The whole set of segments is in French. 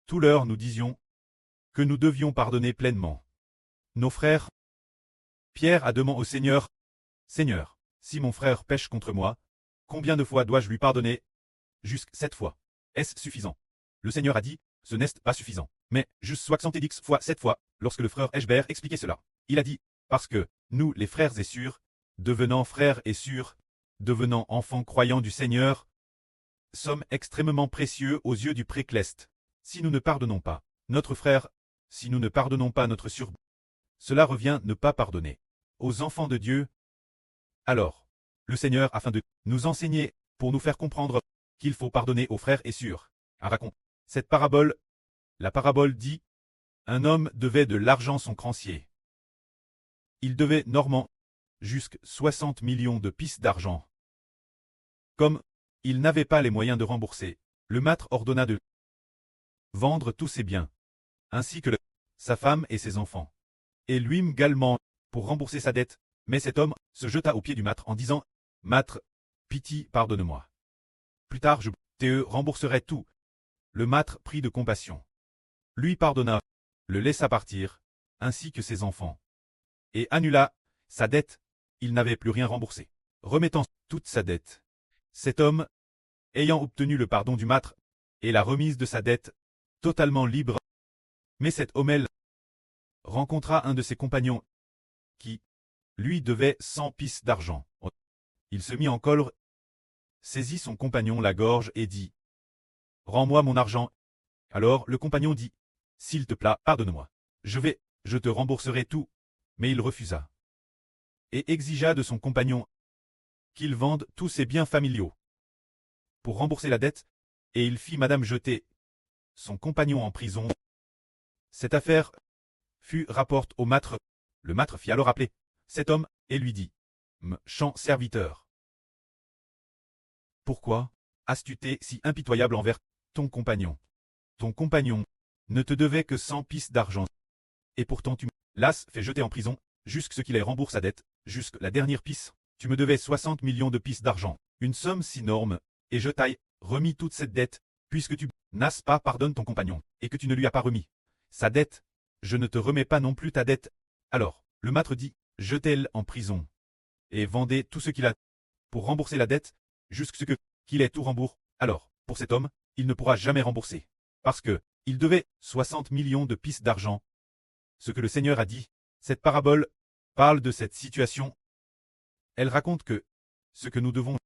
Tout l'heure nous disions que nous devions pardonner pleinement nos frères. Pierre a demandé au Seigneur, Seigneur, si mon frère pêche contre moi, combien de fois dois-je lui pardonner? Jusqu'à 7 fois. Est-ce suffisant? Le Seigneur a dit, ce n'est pas suffisant. Mais juste 70 fois 7 fois, lorsque le frère Eschbert expliquait cela. Il a dit, parce que, nous les frères et sœurs, devenant frères et sœurs, devenant enfants croyants du Seigneur, sommes extrêmement précieux aux yeux du précleste. Si nous ne pardonnons pas notre frère, si nous ne pardonnons pas notre sœur, cela revient ne pas pardonner aux enfants de Dieu. Alors, le Seigneur, afin de nous enseigner, pour nous faire comprendre qu'il faut pardonner aux frères et sœurs, a raconté cette parabole. La parabole dit, un homme devait de l'argent son créancier. Il devait normand jusqu'à 60 millions de pièces d'argent. Comme il n'avait pas les moyens de rembourser, le maître ordonna de vendre tous ses biens, ainsi que sa femme et ses enfants, et lui également, pour rembourser sa dette. Mais cet homme se jeta aux pieds du maître en disant, maître, pitié, pardonne-moi. Plus tard je te rembourserai tout. Le maître prit de compassion, lui pardonna, le laissa partir, ainsi que ses enfants, et annula sa dette. Il n'avait plus rien remboursé, remettant toute sa dette. Cet homme, ayant obtenu le pardon du maître et la remise de sa dette, totalement libre. Mais cet homme rencontra un de ses compagnons qui lui devait 100 pièces d'argent. Il se mit en colère, saisit son compagnon la gorge et dit, rends-moi mon argent. Alors le compagnon dit, s'il te plaît, pardonne-moi. Je te rembourserai tout. Mais il refusa et exigea de son compagnon qu'il vende tous ses biens familiaux pour rembourser la dette, et il fit madame jeter son compagnon en prison. Cette affaire fut rapportée au maître. Le maître fit alors appeler cet homme et lui dit, méchant serviteur, pourquoi as-tu été si impitoyable envers ton compagnon? Ton compagnon ne te devait que 100 pièces d'argent, et pourtant tu l'as fait jeter en prison, jusqu'à ce qu'il ait remboursé sa dette, jusqu'à la dernière pièce. Tu me devais 60 millions de pièces d'argent, une somme si énorme, et je t'ai remis toute cette dette, puisque tu n'as pas pardonné ton compagnon, et que tu ne lui as pas remis sa dette. Je ne te remets pas non plus ta dette. Alors, le maître dit, jetez-le en prison, et vendez tout ce qu'il a, pour rembourser la dette, jusqu'à ce qu'il ait tout remboursé. Alors, pour cet homme, il ne pourra jamais rembourser, parce que il devait 60 millions de pièces d'argent. Ce que le Seigneur a dit, cette parabole parle de cette situation. Elle raconte que ce que nous devons,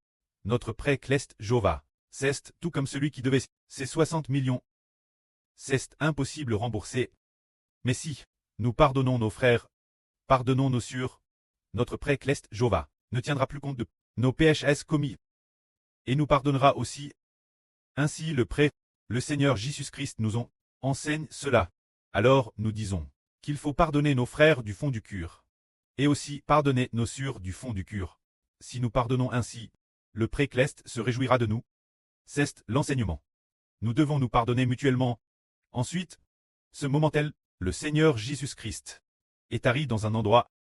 notre précleste Jéhovah, c'est tout comme celui qui devait ses 60 millions. C'est impossible de rembourser. Mais si nous pardonnons nos frères, pardonnons nos sœurs, notre précleste Jéhovah ne tiendra plus compte de nos péchés commis, et nous pardonnera aussi. Ainsi le Seigneur Jésus-Christ nous enseigne cela. Alors nous disons qu'il faut pardonner nos frères du fond du cœur, et aussi pardonner nos sœurs du fond du cœur. Si nous pardonnons ainsi, le précleste se réjouira de nous. C'est l'enseignement. Nous devons nous pardonner mutuellement. Ensuite, ce moment tel, le Seigneur Jésus-Christ est arrivé dans un endroit.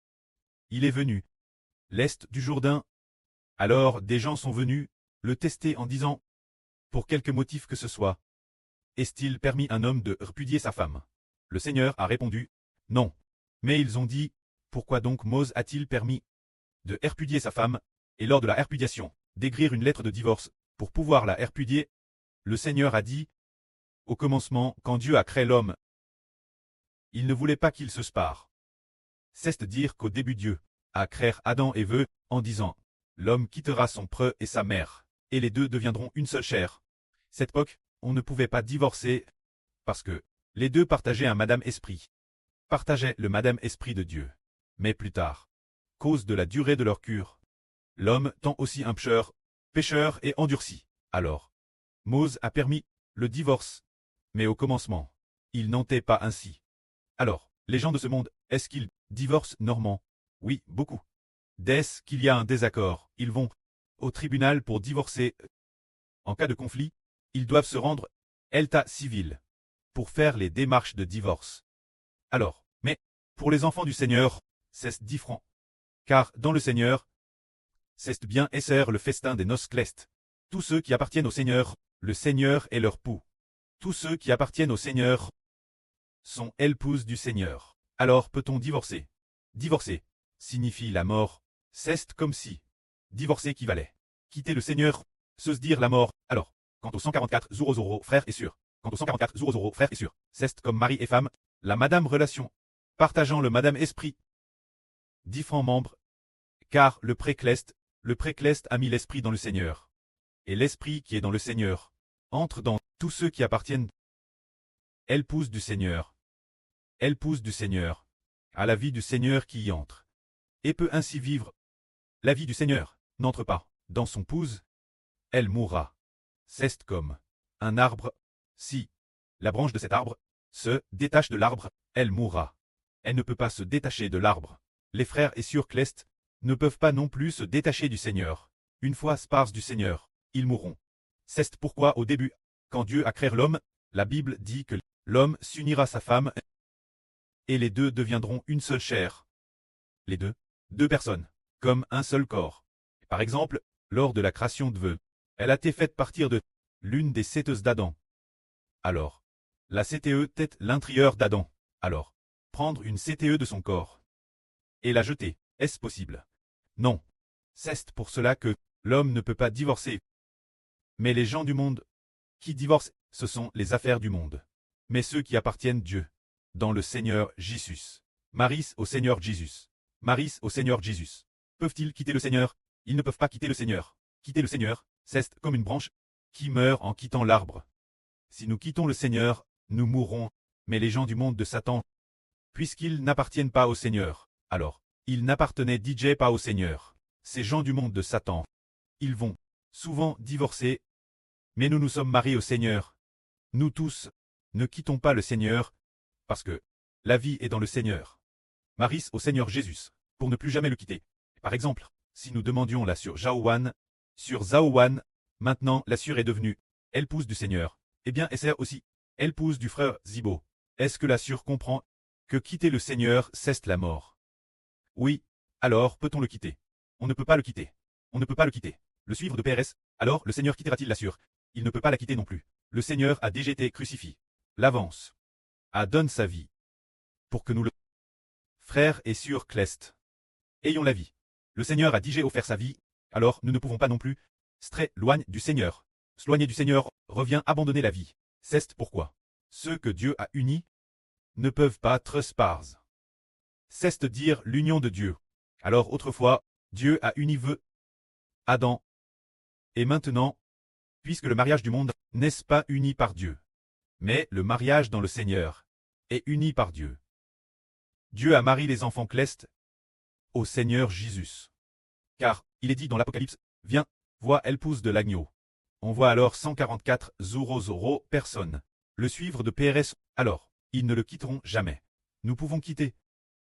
Il est venu l'est du Jourdain. Alors des gens sont venus le tester en disant, pour quelque motif que ce soit, est-il permis un homme de répudier sa femme? Le Seigneur a répondu, non. Mais ils ont dit, pourquoi donc Moïse a-t-il permis de répudier sa femme, et lors de la répudiation, d'écrire une lettre de divorce, pour pouvoir la répudier? Le Seigneur a dit, au commencement, quand Dieu a créé l'homme, il ne voulait pas qu'il se sépare. C'est-à-dire qu'au début Dieu a créé Adam et Ève, en disant, l'homme quittera son père et sa mère, et les deux deviendront une seule chair. Cette époque, on ne pouvait pas divorcer, parce que les deux partageaient un Madame Esprit. Partageaient le Madame Esprit de Dieu. Mais plus tard, cause de la durée de leur cure, l'homme tend aussi un pécheur et endurci. Alors, Moïse a permis le divorce. Mais au commencement, il n'en était pas ainsi. Alors, les gens de ce monde, est-ce qu'ils divorcent normalement? Oui, beaucoup. Dès qu'il y a un désaccord, ils vont au tribunal pour divorcer. En cas de conflit, ils doivent se rendre à l'état civil pour faire les démarches de divorce. Alors, mais pour les enfants du Seigneur, c'est différent. Car dans le Seigneur, c'est bien et le festin des noces célestes. Tous ceux qui appartiennent au Seigneur, le Seigneur est leur époux. Tous ceux qui appartiennent au Seigneur sont épouses du Seigneur. Alors peut-on divorcer? Divorcer signifie la mort. C'est comme si divorcer équivalait quitter le Seigneur, se dire la mort. Alors, quant aux 144 Zurozoro, frères et sœurs, quant aux 144 Zurozoro, frères et sœurs, c'est comme mari et femme, la madame relation, partageant le madame esprit. Différents membres, car le précleste a mis l'esprit dans le Seigneur. Et l'esprit qui est dans le Seigneur entre dans tous ceux qui appartiennent. Épouse du Seigneur. Épouse du Seigneur. À la vie du Seigneur qui y entre. Et peut ainsi vivre. La vie du Seigneur n'entre pas dans son épouse. Elle mourra. C'est comme un arbre. Si la branche de cet arbre se détache de l'arbre, elle mourra. Elle ne peut pas se détacher de l'arbre. Les frères et sœurs clestes ne peuvent pas non plus se détacher du Seigneur. Une fois séparés du Seigneur, ils mourront. C'est pourquoi au début, quand Dieu a créé l'homme, la Bible dit que l'homme s'unira à sa femme et les deux deviendront une seule chair. Les deux personnes, comme un seul corps. Par exemple, lors de la création d'Ève, elle a été faite partir de l'une des séteuses d'Adam. Alors, la CTE tête l'intérieur d'Adam. Alors, prendre une CTE de son corps et la jeter, est-ce possible? Non. C'est pour cela que l'homme ne peut pas divorcer. Mais les gens du monde qui divorcent, ce sont les affaires du monde. Mais ceux qui appartiennent Dieu, dans le Seigneur Jésus, marient au Seigneur Jésus, marient au Seigneur Jésus. Peuvent-ils quitter le Seigneur? Ils ne peuvent pas quitter le Seigneur. Quitter le Seigneur, c'est comme une branche qui meurt en quittant l'arbre. Si nous quittons le Seigneur, nous mourrons, mais les gens du monde de Satan, puisqu'ils n'appartiennent pas au Seigneur, alors, ils n'appartenaient pas au Seigneur. Ces gens du monde de Satan, ils vont souvent divorcer, mais nous sommes mariés au Seigneur. Nous tous, ne quittons pas le Seigneur, parce que la vie est dans le Seigneur. Marient au Seigneur Jésus, pour ne plus jamais le quitter. Par exemple, si nous demandions la sur Jaowan, maintenant la sœur est devenue épouse du Seigneur, eh bien Esther aussi, épouse du frère Zibo. Est-ce que la sœur comprend que quitter le Seigneur c'est la mort? Oui, alors peut-on le quitter? On ne peut pas le quitter. On ne peut pas le quitter. Le suivre de PRS, alors le Seigneur quittera-t-il la sœur? Il ne peut pas la quitter non plus. Le Seigneur a déjà été crucifié. L'avance. A donne sa vie. Pour que nous le frères et sœurs clestes ayons la vie. Le Seigneur a déjà offert sa vie, alors nous ne pouvons pas non plus loin du Seigneur. S'éloigner du Seigneur revient abandonner la vie. C'est pourquoi ceux que Dieu a unis ne peuvent pas être séparés. C'est dire l'union de Dieu. Alors autrefois, Dieu a uni Adam. Et maintenant, puisque le mariage du monde n'est pas uni par Dieu, mais le mariage dans le Seigneur est uni par Dieu. Dieu a marié les enfants clestes au Seigneur Jésus. Car, il est dit dans l'Apocalypse, viens, vois l'épouse de l'agneau. On voit alors 144 Zurozoro personnes le suivre de PRS, alors, ils ne le quitteront jamais. Nous pouvons quitter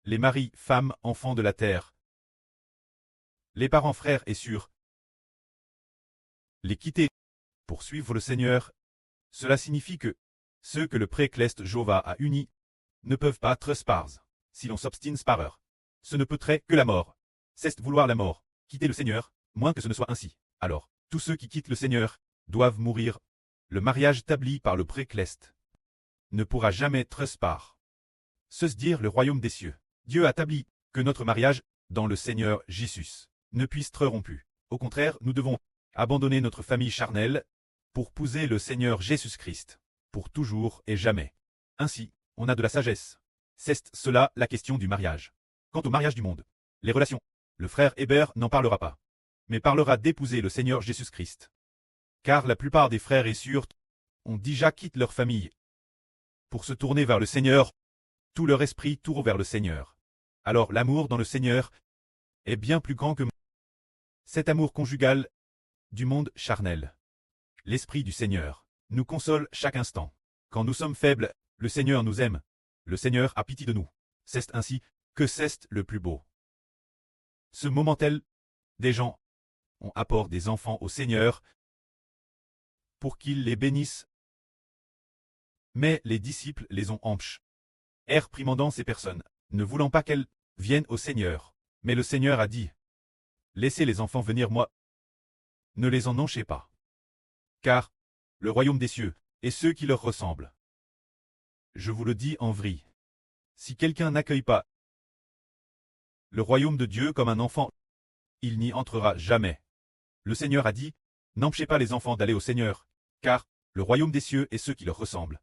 les maris, femmes, enfants de la terre, les parents, frères et sœurs, les quitter pour suivre le Seigneur. Cela signifie que ceux que le précleste Jova a unis ne peuvent pas être séparés. Si l'on s'obstine par heure, ce ne peut être que la mort. C'est vouloir la mort, quitter le Seigneur, moins que ce ne soit ainsi. Alors, tous ceux qui quittent le Seigneur doivent mourir. Le mariage établi par le précleste ne pourra jamais être séparé. Se dire le royaume des cieux. Dieu a établi que notre mariage, dans le Seigneur Jésus, ne puisse être rompu. Au contraire, nous devons abandonner notre famille charnelle pour épouser le Seigneur Jésus-Christ, pour toujours et jamais. Ainsi, on a de la sagesse. C'est cela la question du mariage. Quant au mariage du monde, les relations, le frère Hébert n'en parlera pas, mais parlera d'épouser le Seigneur Jésus-Christ. Car la plupart des frères et sœurs ont déjà quitté leur famille pour se tourner vers le Seigneur. Tout leur esprit tourne vers le Seigneur. Alors l'amour dans le Seigneur est bien plus grand que cet amour conjugal du monde charnel. L'esprit du Seigneur nous console chaque instant. Quand nous sommes faibles, le Seigneur nous aime. Le Seigneur a pitié de nous. C'est ainsi que c'est le plus beau. Ce moment tel, des gens ont apporté des enfants au Seigneur pour qu'il les bénisse. Mais les disciples les ont empêchés, réprimandant ces personnes, ne voulant pas qu'elles viennent au Seigneur. Mais le Seigneur a dit, laissez les enfants venir moi. Ne les en enchez pas. Car le royaume des cieux et ceux qui leur ressemblent. Je vous le dis en vrai. Si quelqu'un n'accueille pas le royaume de Dieu comme un enfant, il n'y entrera jamais. Le Seigneur a dit, n'empêchez pas les enfants d'aller au Seigneur, car le royaume des cieux est ceux qui leur ressemblent.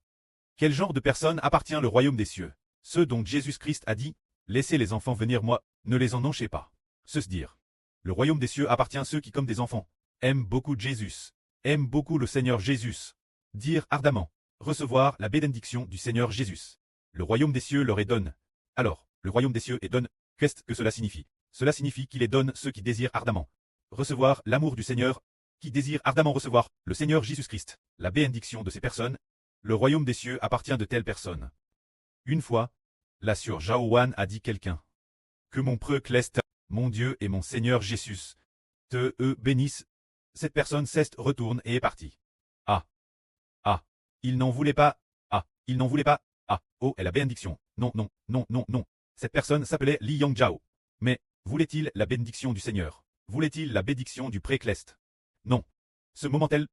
Quel genre de personne appartient le royaume des cieux? Ceux dont Jésus-Christ a dit, laissez les enfants venir moi, ne les en empêchez pas. Se dire. Le royaume des cieux appartient à ceux qui, comme des enfants, aiment beaucoup Jésus, aiment beaucoup le Seigneur Jésus. Dire ardemment, recevoir la bénédiction du Seigneur Jésus. Le royaume des cieux leur est donné. Alors, le royaume des cieux est donné, qu'est-ce que cela signifie? Cela signifie qu'il est donné ceux qui désirent ardemment recevoir l'amour du Seigneur, qui désirent ardemment recevoir le Seigneur Jésus-Christ, la bénédiction de ces personnes. Le royaume des cieux appartient de telles personnes. Une fois, la sœur Jaowan a dit quelqu'un. Que mon précleste, mon Dieu et mon Seigneur Jésus, te bénisse. Cette personne ceste, retourne et est partie. Ah. Ah. Il n'en voulait pas. Ah. Il n'en voulait pas. Ah. Oh, et la bénédiction. Non, non, non, non, non. Cette personne s'appelait Li Yangzhao. Mais, voulait-il la bénédiction du Seigneur? Voulait-il la bénédiction du précleste? Non. Ce moment-là,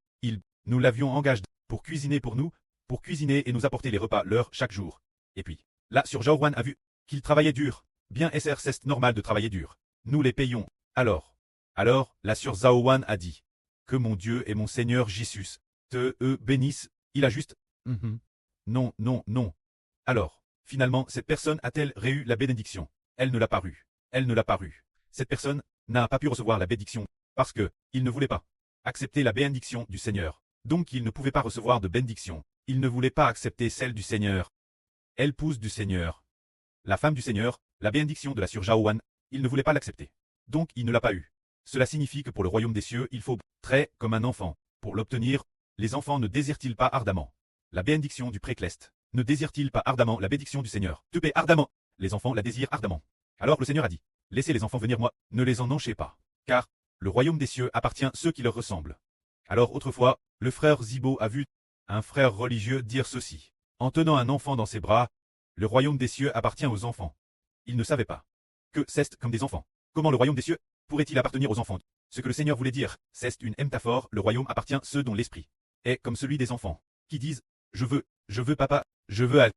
nous l'avions engagé pour cuisiner pour nous, pour cuisiner et nous apporter les repas leur chaque jour. Et puis, là sur Jaowan a vu qu'il travaillait dur. Bien SR c'est normal de travailler dur. Nous les payons. Alors, la sur Zaowan a dit. Que mon Dieu et mon Seigneur Jésus te bénissent. Il a juste. Non, non, non. Alors, finalement, cette personne a-t-elle réu la bénédiction? Elle ne l'a pas eue. Elle ne l'a pas eue. Cette personne n'a pas pu recevoir la bénédiction parce que il ne voulait pas accepter la bénédiction du Seigneur. Donc il ne pouvait pas recevoir de bénédiction. Il ne voulait pas accepter celle du Seigneur. Épouse du Seigneur. La femme du Seigneur, la bénédiction de la sœur Jaowan, il ne voulait pas l'accepter. Donc il ne l'a pas eue. Cela signifie que pour le royaume des cieux, il faut très comme un enfant. Pour l'obtenir, les enfants ne désirent-ils pas ardemment la bénédiction du précleste? Ne désirent-ils pas ardemment la bénédiction du Seigneur? Te paie ardemment. Les enfants la désirent ardemment. Alors le Seigneur a dit, laissez les enfants venir moi, ne les en empêchez pas. Car le royaume des cieux appartient à ceux qui leur ressemblent. Alors autrefois, le frère Zibo a vu un frère religieux dire ceci. En tenant un enfant dans ses bras, le royaume des cieux appartient aux enfants. Il ne savait pas que c'est comme des enfants. Comment le royaume des cieux pourrait-il appartenir aux enfants? Ce que le Seigneur voulait dire, c'est une métaphore, le royaume appartient à ceux dont l'esprit est comme celui des enfants, qui disent, je veux papa, je veux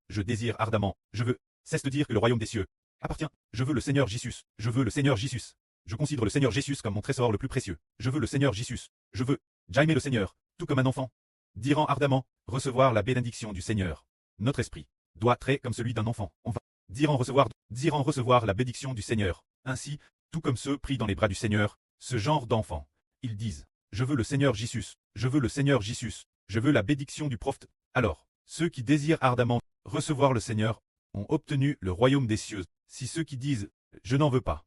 je désire ardemment, je veux. Cesse de dire que le royaume des cieux appartient. Je veux le Seigneur Jésus. Je veux le Seigneur Jésus. Je considère le Seigneur Jésus comme mon trésor le plus précieux. Je veux le Seigneur Jésus. Je veux. J'aime le Seigneur, tout comme un enfant. Dirant ardemment, recevoir la bénédiction du Seigneur. Notre esprit doit être comme celui d'un enfant. On va dire en recevoir la bénédiction du Seigneur. Ainsi, tout comme ceux pris dans les bras du Seigneur, ce genre d'enfants. Ils disent, je veux le Seigneur Jésus. Je veux le Seigneur Jésus. Je veux la bénédiction du prophète. Alors, ceux qui désirent ardemment recevoir le Seigneur ont obtenu le royaume des cieux. Si ceux qui disent « Je n'en veux pas.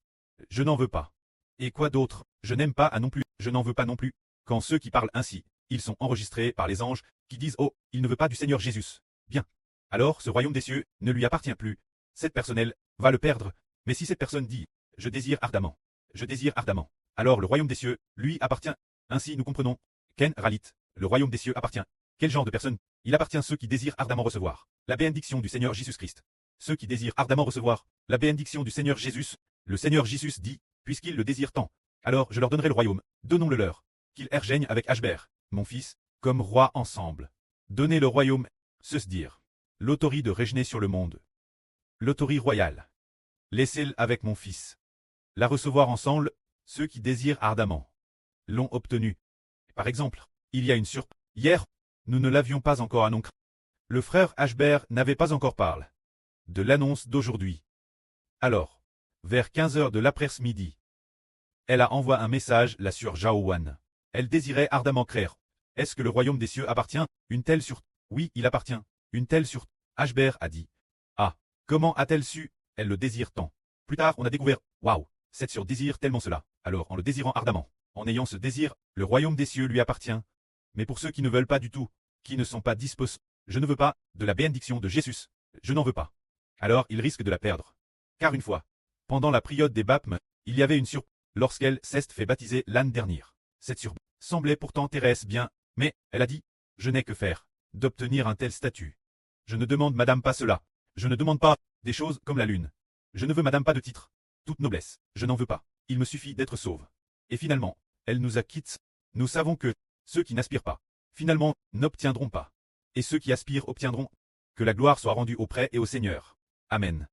Je n'en veux pas. » Et quoi d'autre? Je n'aime pas non plus. Je n'en veux pas non plus. Quand ceux qui parlent ainsi, ils sont enregistrés par les anges qui disent « Oh, il ne veut pas du Seigneur Jésus. » Bien. Alors ce royaume des cieux ne lui appartient plus. Cette personne va le perdre. Mais si cette personne dit « Je désire ardemment. Je désire ardemment. » Alors le royaume des cieux lui appartient. Ainsi nous comprenons. Ken Ralit. Le royaume des cieux appartient. Quel genre de personne? Il appartient à ceux qui désirent ardemment recevoir la bénédiction du Seigneur Jésus-Christ. Ceux qui désirent ardemment recevoir la bénédiction du Seigneur Jésus. Le Seigneur Jésus dit, puisqu'ils le désirent tant, alors je leur donnerai le royaume, donnons-le leur, qu'ils règnent avec Ashbert, mon fils, comme roi ensemble. Donnez le royaume, se dire. L'autorité de régner sur le monde. L'autorité royale. Laissez-le avec mon fils. La recevoir ensemble, ceux qui désirent ardemment. L'ont obtenu. Par exemple, il y a une surprise. Hier, nous ne l'avions pas encore annoncé. Le frère Ashbert n'avait pas encore parlé de l'annonce d'aujourd'hui. Alors, vers 15 h de l'après-midi, elle a envoyé un message là sur Jaowan. Elle désirait ardemment créer. Est-ce que le royaume des cieux appartient? Une telle sur... Oui, il appartient. Une telle sur... Ashbert a dit. Ah, comment a-t-elle su? Elle le désire tant. Plus tard, on a découvert. Waouh, cette sur désire tellement cela. Alors, en le désirant ardemment, en ayant ce désir, le royaume des cieux lui appartient. Mais pour ceux qui ne veulent pas du tout, qui ne sont pas disposés, je ne veux pas de la bénédiction de Jésus. Je n'en veux pas. Alors ils risquent de la perdre. Car une fois, pendant la période des baptêmes, il y avait une surprise lorsqu'elle s'est fait baptiser l'année dernière. Cette surprise semblait pourtant Thérèse bien, mais elle a dit, je n'ai que faire d'obtenir un tel statut. Je ne demande madame pas cela. Je ne demande pas des choses comme la lune. Je ne veux madame pas de titre. Toute noblesse, je n'en veux pas. Il me suffit d'être sauve. Et finalement, elle nous a quittés. Nous savons que Ceux qui n'aspirent pas, finalement, n'obtiendront pas. Et ceux qui aspirent obtiendront. Que la gloire soit rendue au prêtre et au Seigneur. Amen.